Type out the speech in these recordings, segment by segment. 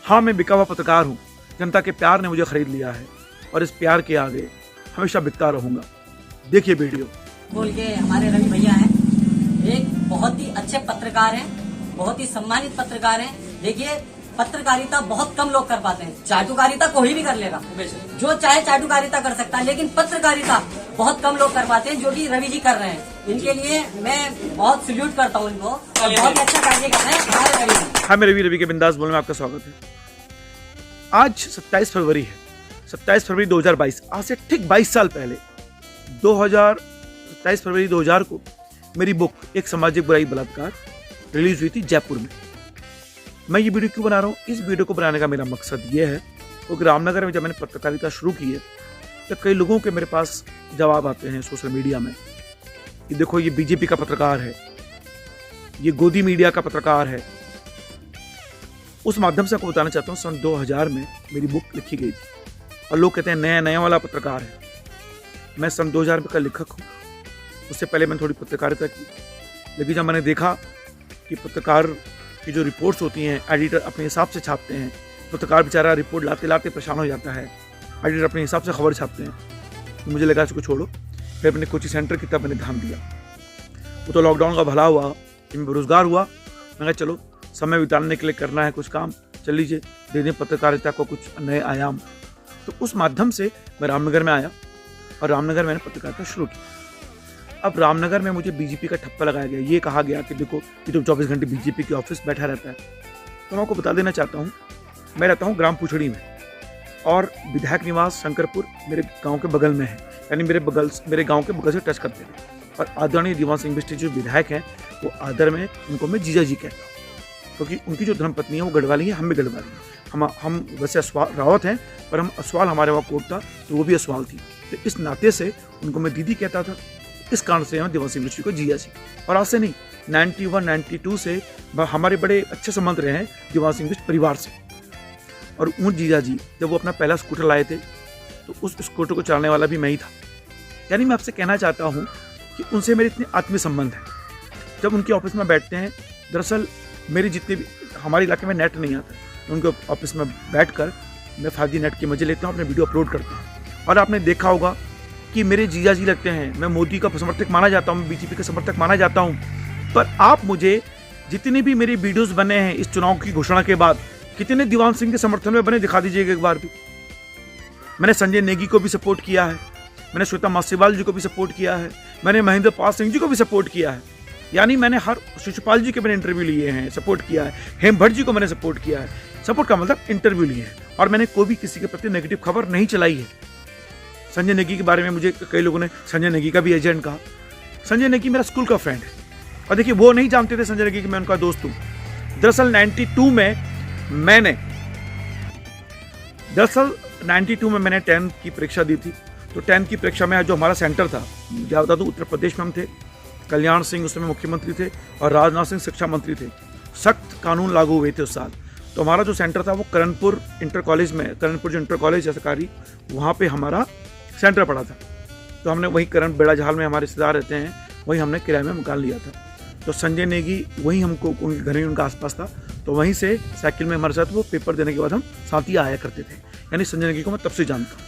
हाँ, मैं बिका हुआ पत्रकार हूँ। जनता के प्यार ने मुझे खरीद लिया है और इस प्यार के आगे हमेशा बिकता रहूंगा। देखिए वीडियो। बोल के हमारे रवि भैया हैं, एक बहुत ही अच्छे पत्रकार हैं, बहुत ही सम्मानित पत्रकार हैं। देखिए, पत्रकारिता बहुत कम लोग कर पाते हैं। चाटुकारिता कोई भी कर लेगा, जो चाहे चाटुकारिता कर सकता है, लेकिन पत्रकारिता बहुत कम लोग कर पाते हैं, जो कि रवि जी कर रहे हैं। इनके लिए मैं बहुत सल्यूट करता हूँ इनको, बहुत अच्छा कार्य कर रहे हैं हमारे रवि जी। हाँ, मैं रवि के बिंदास बोल में आपका स्वागत है। आज 27 फरवरी है, 27 फरवरी 2022। आज से ठीक 22 साल पहले 27 फरवरी 2000 को मेरी बुक एक सामाजिक बुराई बलात्कार रिलीज हुई थी जयपुर में। मैं ये वीडियो क्यों बना रहा हूँ? इस वीडियो को बनाने का मेरा मकसद ये है क्योंकि रामनगर में जब मैंने पत्रकारिता शुरू की है तो कई लोगों के मेरे पास जवाब आते हैं सोशल मीडिया में कि देखो, ये बीजेपी का पत्रकार है, ये गोदी मीडिया का पत्रकार है। उस माध्यम से आपको बताना चाहता हूँ, सन 2000 में मेरी बुक लिखी गई थी और लोग कहते हैं नया नया वाला पत्रकार है। मैं सन 2000 का लेखक हूँ। उससे पहले मैंने थोड़ी पत्रकारिता की, लेकिन जब मैंने देखा कि पत्रकार की जो रिपोर्ट्स होती हैं एडिटर अपने हिसाब से छापते हैं, पत्रकार बेचारा रिपोर्ट लाते लाते परेशान हो जाता है, एडिटर अपने हिसाब से खबर छापते हैं, तो मुझे लगा इसको छोड़ो। फिर अपने कोचिंग सेंटर की तरफ मैंने ध्यान दिया। वो तो लॉकडाउन का भला हुआ कि मैं बेरोजगार हुआ। मैं कहा चलो समय बिताने के लिए करना है कुछ काम, चल लीजिए दे दें पत्रकारिता को कुछ नए आयाम। तो उस माध्यम से मैं रामनगर में आया और रामनगर मैंने पत्रकारिता शुरू की। अब रामनगर में मुझे बीजेपी का ठप्पा लगाया गया, ये कहा गया कि देखो ये तो 24 घंटे बीजेपी के ऑफिस बैठा रहता है। तो मैं आपको बता देना चाहता हूँ, मैं रहता हूँ ग्राम पुछड़ी में और विधायक निवास शंकरपुर मेरे गांव के बगल में है, यानी मेरे गांव के बगल से टच करते हैं। और आदरणीय दीवान सिंह बिष्ट जो विधायक हैं, वो आदर में उनको मैं जीजा जी कहता हूँ, क्योंकि उनकी जो धर्मपत्नी है वो गढ़वाली है, हम भी गढ़वाली हैं। हम वैसे रावत हैं, पर हम असवाल, हमारे वहाँ कोट था तो वो भी असवाल थी, तो इस नाते से उनको मैं दीदी कहता था। इस कारण से हम दीवान सिंह बिष्ट को जीजा जी। और आज से नहीं, 91, 92 से हमारे बड़े अच्छे संबंध रहे हैं दीवान सिंह बिष्ट परिवार से। और उन जीजा जी जब वो अपना पहला स्कूटर लाए थे तो उस स्कूटर को चलाने वाला भी मैं ही था। यानी मैं आपसे कहना चाहता हूँ कि उनसे मेरे इतने आत्मीय संबंध हैं। जब उनके ऑफिस में बैठते हैं, दरअसल मेरे जितने भी, हमारे इलाके में नेट नहीं आता, उनके ऑफिस में बैठकर मैं 5G नेट के मजे लेता हूँ, अपने वीडियो अपलोड करता हूँ। और आपने देखा होगा कि मेरे जीजा जी लगते हैं। मैं मोदी का समर्थक माना जाता हूँ, मैं बीजेपी का समर्थक माना जाता हूँ, पर आप मुझे जितने भी मेरे वीडियोस बने हैं इस चुनाव की घोषणा के बाद, कितने दीवान सिंह के समर्थन में बने दिखा दीजिएगा एक बार भी। मैंने संजय नेगी को भी सपोर्ट किया है, मैंने श्वेता मासीवाल जी को भी सपोर्ट किया है, मैंने महेंद्र पाल सिंह जी को भी सपोर्ट किया है। यानी मैंने हर शिशुपाल जी के मैंने इंटरव्यू लिए हैं, सपोर्ट किया है। हेम भट्ट जी को मैंने सपोर्ट किया है। सपोर्ट का मतलब इंटरव्यू लिए हैं, और मैंने कोई भी किसी के प्रति नेगेटिव खबर नहीं चलाई है। संजय नेगी के बारे में मुझे कई लोगों ने संजय नेगी का भी एजेंट कहा। संजय नेगी मेरा स्कूल का फ्रेंड है, और देखिए वो नहीं जानते थे संजय नेगी कि मैं उनका दोस्त हूँ। दरअसल 92 में मैंने 10th की परीक्षा दी थी। तो 10th की परीक्षा में जो हमारा सेंटर था, क्या बता दूँ, उत्तर प्रदेश में हम थे। कल्याण सिंह उस समय मुख्यमंत्री थे और राजनाथ सिंह शिक्षा मंत्री थे। सख्त कानून लागू हुए थे उस साल। तो हमारा जो सेंटर था वो करणपुर इंटर कॉलेज में, करणपुर जो इंटर कॉलेज है सरकारी, वहाँ पे हमारा सेंटर पड़ा था। तो हमने वहीं करण बेड़ा जहाल में हमारे रिश्तेदार रहते हैं, वहीं हमने किराए में मकान लिया था। तो संजय नेगी वहीं हमको, उनके घर ही उनका आसपास था, तो वहीं से साइकिल में हमारे साथ वो पेपर देने के बाद हम साथ ही आया करते थे। यानी संजय नेगी को मैं तब से जानता हूँ।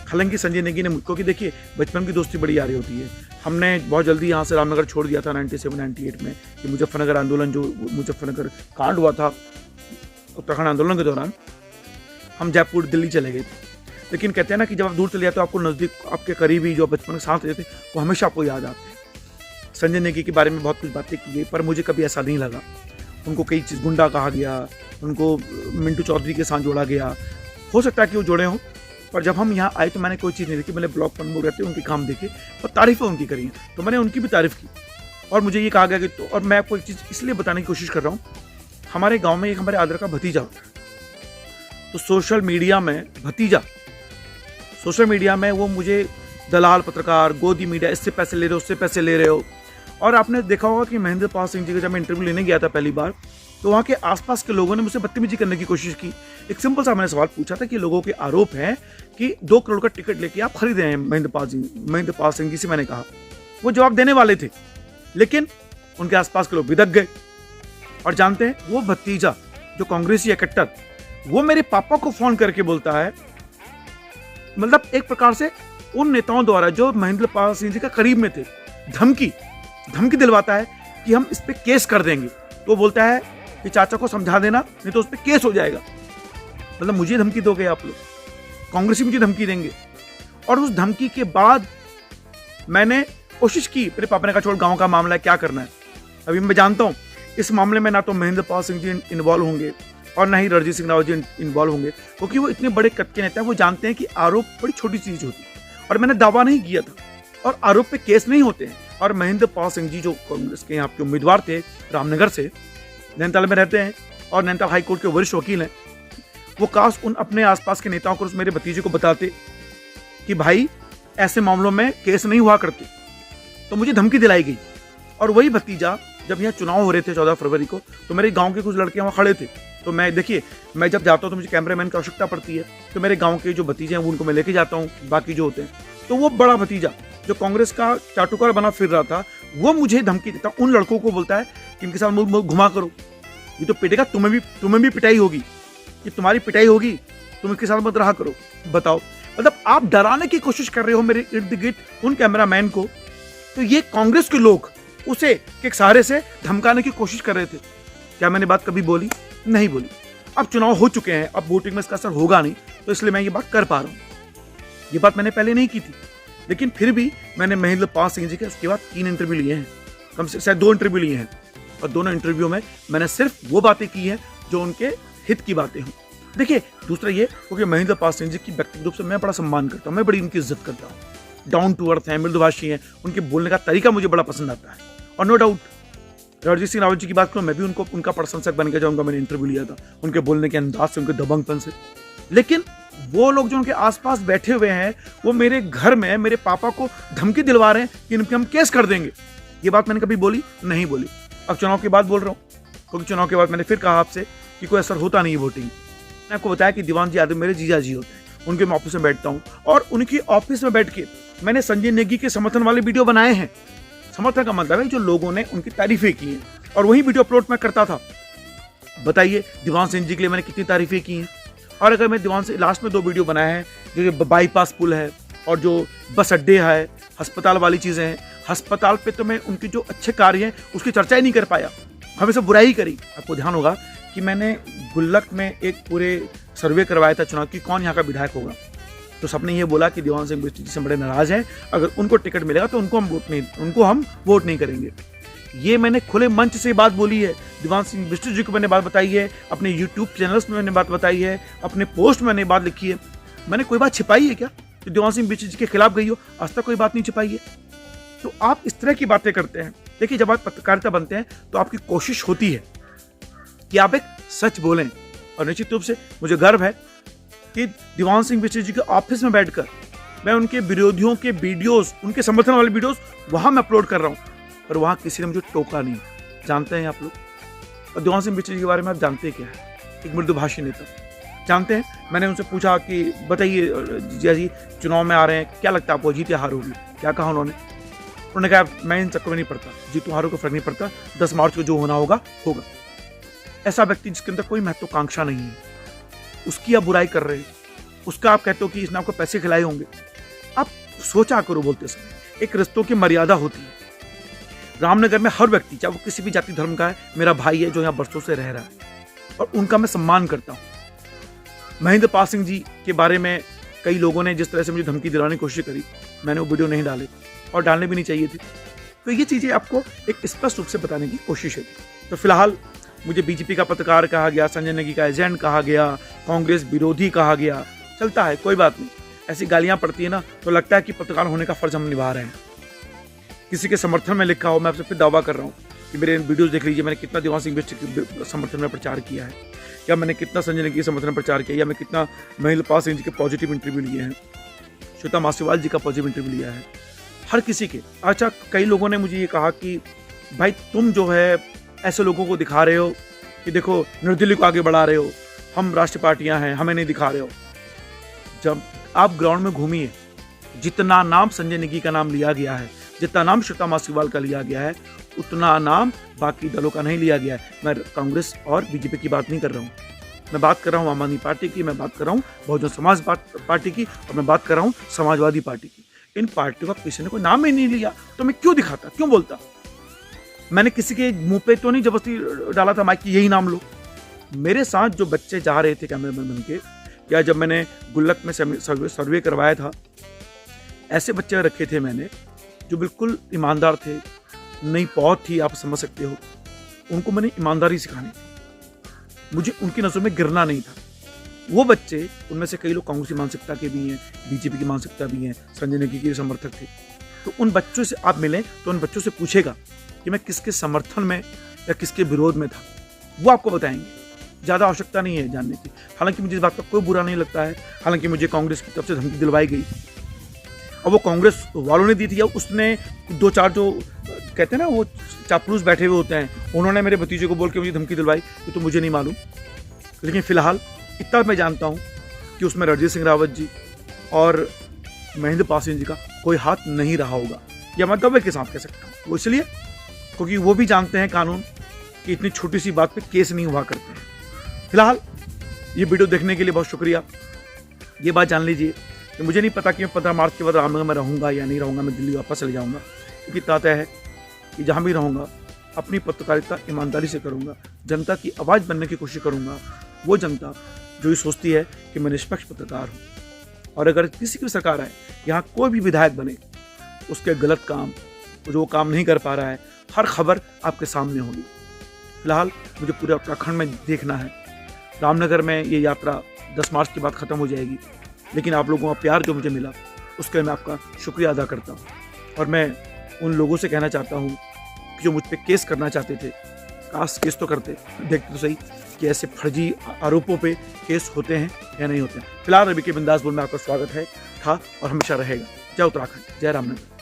हालांकि संजय नेगी ने मुझको, कि देखिए बचपन की दोस्ती बड़ी यारी होती है। हमने बहुत जल्दी यहाँ से रामनगर छोड़ दिया था 97-98 में, कि मुजफ्फरनगर आंदोलन, जो मुजफ्फरनगर कांड हुआ था उत्तराखंड आंदोलन के दौरान, हम जयपुर दिल्ली चले गए थे। लेकिन कहते हैं ना कि जब आप दूर चले जाते हो, आपको नज़दीक, आपके करीबी जो बचपन के साथ रहते वो हमेशा आपको याद आते हैं। संजय नेगी के बारे में बहुत कुछ बातें की गई, पर मुझे कभी ऐसा नहीं लगा। उनको कई चीज़ गुंडा कहा गया, उनको मिंटू चौधरी के साथ जोड़ा गया। हो सकता है कि वो जोड़े हों, पर जब हम यहाँ आए तो मैंने कोई चीज़ नहीं देखी। मैंने ब्लॉग प्रमोट रहते उनके काम देखे और तारीफ़ें उनकी करी हैं, तो मैंने उनकी भी तारीफ़ की। और मुझे ये कहा गया कि, तो और मैं आपको एक चीज़ इसलिए बताने की कोशिश कर रहा हूँ, हमारे गाँव में एक हमारे आदर का भतीजा होता है, तो सोशल मीडिया में वो मुझे दलाल पत्रकार, गोदी मीडिया, इससे पैसे ले रहे हो, उससे पैसे ले रहे हो। और आपने देखा होगा कि महेंद्र पाल सिंह जी का जब मैं इंटरव्यू लेने गया था पहली बार, तो वहाँ के आसपास के लोगों ने मुझसे बदतमीजी करने की कोशिश की। एक सिंपल सा मैंने सवाल पूछा था कि लोगों के आरोप है कि 2 करोड़ का टिकट लेके आप खरीदे हैं महेंद्र पाल सिंह जी से। मैंने कहा, वो जवाब देने वाले थे, लेकिन उनके आसपास के लोग बिदक गए। और जानते हैं, वो भतीजा जो कांग्रेसी है कट्टर, वो मेरे पापा को फोन करके बोलता है, मतलब एक प्रकार से उन नेताओं द्वारा जो महेंद्र पाल सिंह जी का करीब में थे, धमकी दिलवाता है कि हम इस पे केस कर देंगे। तो बोलता है कि चाचा को समझा देना, नहीं तो उस पे केस हो जाएगा। मतलब मुझे धमकी दोगे आप लोग, कांग्रेसी मुझे धमकी देंगे। और उस धमकी के बाद मैंने कोशिश की, मेरे पापा ने कहा छोड़, गांव का मामला है, क्या करना है। अभी मैं जानता हूं इस मामले में ना तो महेंद्र पाल सिंह जी इन्वॉल्व होंगे और ना ही रणजीत सिंह रावत जी इन्वॉल्व होंगे, क्योंकि वो इतने बड़े कद के नेता हैं। वो जानते हैं कि आरोप बड़ी छोटी चीज होती है, और मैंने दावा नहीं किया था, और आरोप पे केस नहीं होते हैं। और महेंद्र पाल सिंह जी जो कांग्रेस के यहाँ के उम्मीदवार थे, रामनगर से, नैनीताल में रहते हैं और नैनीताल हाईकोर्ट के वरिष्ठ वकील हैं, वो काश उन अपने आसपास के नेताओं को, उस मेरे भतीजे को बताते कि भाई ऐसे मामलों में केस नहीं हुआ करते। तो मुझे धमकी दिलाई गई। और वही भतीजा, जब यहाँ चुनाव हो रहे थे 14 फरवरी को, तो मेरे गांव के कुछ लड़के वहाँ खड़े थे। तो मैं देखिए, मैं जब जाता हूँ तो मुझे कैमरामैन की आवश्यकता पड़ती है, तो मेरे गांव के जो भतीजे हैं वो उनको मैं लेके जाता हूँ, बाकी जो होते हैं। तो वो बड़ा भतीजा जो कांग्रेस का चाटुकार बना फिर रहा था, वो मुझे धमकी देता, उन लड़कों को बोलता है कि इनके साथ मुंह घुमा करो, ये तो पिटेगा, तुम्हें भी पिटाई होगी, कि तुम्हारी पिटाई होगी, तुम इसके साथ मत रहा करो। बताओ, मतलब आप डराने की कोशिश कर रहे हो मेरे इर्द गिर्द उन कैमरामैन को। तो ये कांग्रेस के लोग उसे एक सहारे से धमकाने की कोशिश कर रहे थे। क्या मैंने बात कभी बोली? नहीं बोली। अब चुनाव हो चुके हैं, अब वोटिंग में इसका असर होगा नहीं, तो इसलिए मैं ये बात कर पा रहा हूं। ये बात मैंने पहले नहीं की थी, लेकिन फिर भी मैंने महेंद्र पाल सिंह जी के उसके बाद 3 इंटरव्यू लिए हैं, कम से शायद 2 इंटरव्यू लिए हैं, और दोनों इंटरव्यू में मैंने सिर्फ वो बातें की हैं जो उनके हित की बातें हों। देखिए, दूसरा ये, क्योंकि महेंद्र पाल सिंह जी की व्यक्तिगत रूप से मैं बड़ा सम्मान करता हूँ, मैं बड़ी उनकी इज्जत करता हूँ। डाउन टू अर्थ है, मृदुभाषी हैं, उनके बोलने का तरीका मुझे बड़ा पसंद आता है। और नो डाउट रणजीत सिंह रावत जी की बात करूँ, मैं भी उनका प्रशंसक बन गया जब उनका मैंने इंटरव्यू लिया था, उनके बोलने के अंदाज से, उनके दबंगपन से। लेकिन वो लोग जो उनके आसपास बैठे हुए हैं, वो मेरे घर में मेरे पापा को धमकी दिलवा रहे हैं कि इन पे हम केस कर देंगे। ये बात मैंने कभी बोली? नहीं बोली। अब चुनाव के बाद बोल रहा हूँ, क्योंकि चुनाव के बाद मैंने फिर कहा आपसे कि कोई असर होता नहीं है वोटिंग। मैंने आपको बताया कि दीवान जी यादव मेरे जीजा जी होते हैं, उनके मैं ऑफिस में बैठता हूँ, और उनकी ऑफिस में बैठ के मैंने संजय नेगी के समर्थन वाले वीडियो बनाए हैं। समर्थन का मतलब है जो लोगों ने उनकी तारीफें की हैं, और वही वीडियो अपलोड मैं करता था। बताइए, दीवान सिंह जी के लिए मैंने कितनी तारीफें की हैं। और अगर मैं दीवान से लास्ट में 2 वीडियो बनाए हैं, जो बाईपास पुल है और जो बस अड्डे है, अस्पताल वाली चीज़ें हैं, अस्पताल पे तो मैं उनके जो अच्छे कार्य हैं उसकी चर्चा ही नहीं कर पाया, हमेशा बुराई करी। आपको ध्यान होगा कि मैंने गुल्लक में एक पूरे सर्वे करवाया था चुनाव की, कौन यहाँ का विधायक होगा, तो सबने ये बोला कि दीवान सिंह बिष्ट जी से बड़े नाराज हैं, अगर उनको टिकट मिलेगा तो उनको हम वोट नहीं करेंगे। ये मैंने खुले मंच से बात बोली है, दीवान सिंह बिष्ट जी को मैंने बात बताई है, अपने यूट्यूब चैनल्स में मैंने बात बताई है, अपने पोस्ट में मैंने बात लिखी है। मैंने कोई बात छिपाई है क्या तो दीवान सिंह बिष्ट जी के खिलाफ गई हो? आज तक कोई बात नहीं छिपाई है। तो आप इस तरह की बातें करते हैं। देखिए, जब आप पत्रकारिता बनते हैं तो आपकी कोशिश होती है कि आप एक सच बोलें, और निश्चित रूप से मुझे गर्व है कि दीवान सिंह बिष्ट जी के ऑफिस में बैठकर मैं उनके विरोधियों के वीडियोस, उनके समर्थन वाले वीडियोस वहां मैं अपलोड कर रहा हूं, और वहां किसी ने मुझे टोका नहीं। जानते हैं आप लोग, और दीवान सिंह बिष्ट जी के बारे में आप जानते क्या है? एक मृदुभाषी नेता। जानते हैं, मैंने उनसे पूछा कि बताइए जीजा जी, चुनाव में आ रहे हैं, क्या लगता है आपको जीत या हार होगी? क्या कहा उन्होंने कहा, मैं इन चक्कर में नहीं पड़ता, जीतू हारों को फर्क नहीं पड़ता, 10 मार्च को जो होना होगा होगा। ऐसा व्यक्ति जिसके अंदर कोई महत्वाकांक्षा नहीं है, उसकी आप बुराई कर रहे हैं, उसका आप कहते हो कि इसने आपको पैसे खिलाए होंगे। आप सोचा करो बोलते समय, एक रिश्तों की मर्यादा होती है। रामनगर में हर व्यक्ति, चाहे वो किसी भी जाति धर्म का है, मेरा भाई है जो यहाँ बरसों से रह रहा है, और उनका मैं सम्मान करता हूँ। महेंद्र पाल सिंह जी के बारे में कई लोगों ने जिस तरह से मुझे धमकी दिलाने की कोशिश करी, मैंने वो वीडियो नहीं डाले, और डालने भी नहीं चाहिए थे। तो ये चीज़ें आपको एक स्पष्ट रूप से बताने की कोशिश है। तो फिलहाल मुझे बीजेपी का पत्रकार कहा गया, संजय नेगी का एजेंट कहा गया, कांग्रेस विरोधी कहा गया, चलता है, कोई बात नहीं। ऐसी गालियां पड़ती है ना, तो लगता है कि पत्रकार होने का फर्ज हम निभा रहे हैं। किसी के समर्थन में लिखा हो, मैं आपसे फिर दावा कर रहा हूँ कि मेरे वीडियोस देख लीजिए, मैंने कितना दीवान सिंह बिष्ट के समर्थन में प्रचार किया है, या मैंने कितना संजय नेगी के समर्थन में प्रचार किया, या मैं कितना महेंद्र पाल सिंह जी के पॉजिटिव इंटरव्यू लिए हैं, श्वेता मासीवाल जी का पॉजिटिव इंटरव्यू लिया है, हर किसी के। अच्छा, कई लोगों ने मुझे ये कहा कि भाई तुम जो है ऐसे लोगों को दिखा रहे हो कि देखो निर्दलीय को आगे बढ़ा रहे हो, हम राष्ट्रीय पार्टियां हैं, हमें नहीं दिखा रहे हो। जब आप ग्राउंड में घूमिए, जितना नाम संजय नेगी का नाम लिया गया है, जितना नाम श्वेता मासीवाल का लिया गया है, उतना नाम बाकी दलों का नहीं लिया गया है। मैं कांग्रेस और बीजेपी की बात नहीं कर रहा हूँ, मैं बात कर रहा हूँ आम आदमी पार्टी की, मैं बात कर रहा हूँ बहुजन समाज पार्टी की, और मैं बात कर रहा हूँ समाजवादी पार्टी की। इन पार्टियों का किसी ने कोई नाम ही नहीं लिया तो मैं क्यों दिखाता, क्यों बोलता? मैंने किसी के मुंह पे तो नहीं जबरदस्ती डाला था माइक की यही नाम लो। मेरे साथ जो बच्चे जा रहे थे कैमरामैन बन के, या जब मैंने गुल्लक में सर्वे करवाया था, ऐसे बच्चे रखे थे मैंने जो बिल्कुल ईमानदार थे, नई पौध थी, आप समझ सकते हो। उनको मैंने ईमानदारी सिखानी थी, मुझे उनकी नज़रों में गिरना नहीं था। वो बच्चे, उनमें से कई लोग कांग्रेस की मानसिकता के भी हैं, बीजेपी की मानसिकता भी हैं, संजय नेगी के समर्थक थे। तो उन बच्चों से आप मिलें तो उन बच्चों से पूछेगा कि मैं किसके समर्थन में या किसके विरोध में था, वो आपको बताएंगे। ज़्यादा आवश्यकता नहीं है जानने की। हालांकि मुझे इस बात का कोई बुरा नहीं लगता है, हालांकि मुझे कांग्रेस की तरफ से धमकी दिलवाई गई, और वो कांग्रेस वालों ने दी थी, या उसने दो चार जो कहते हैं ना वो चापलूस बैठे हुए होते हैं, उन्होंने मेरे भतीजे को बोल के मुझे धमकी दिलवाई, ये तो मुझे नहीं मालूम। लेकिन फिलहाल इतना मैं जानता हूँ कि उसमें रणजीत सिंह रावत जी और महेंद्र पासिंग जी का कोई हाथ नहीं रहा होगा, या मैं दावे के साथ कह सकता हूँ। वो इसलिए क्योंकि वो भी जानते हैं कानून कि इतनी छोटी सी बात पे केस नहीं हुआ करते हैं। फिलहाल ये वीडियो देखने के लिए बहुत शुक्रिया। ये बात जान लीजिए कि मुझे नहीं पता कि मैं 15 मार्च के बाद रामनगर में रहूँगा या नहीं रहूँगा, मैं दिल्ली वापस चले जाऊँगा, क्योंकि इतना तय है कि जहाँ भी रहूँगा अपनी पत्रकारिता ईमानदारी से करूँगा, जनता की आवाज़ बनने की कोशिश करूँगा। वो जनता जो ये सोचती है कि मैं निष्पक्ष पत्रकार हूँ, और अगर किसी की भी सरकार आए, यहाँ कोई भी विधायक बने, उसके गलत काम, जो वो काम नहीं कर पा रहा है, हर खबर आपके सामने होगी। फिलहाल मुझे पूरे उत्तराखंड में देखना है। रामनगर में ये यात्रा 10 मार्च के बाद ख़त्म हो जाएगी, लेकिन आप लोगों का प्यार जो मुझे मिला उसके लिए मैं आपका शुक्रिया अदा करता हूँ। और मैं उन लोगों से कहना चाहता हूँ कि जो मुझ पर केस करना चाहते थे, काश केस तो करते, देखते तो सही कि ऐसे फर्जी आरोपों पे केस होते हैं या नहीं होते हैं। फिलहाल रवि के बिंदास बोल में आपका स्वागत है, था और हमेशा रहेगा। जय उत्तराखंड, जय रामनगर।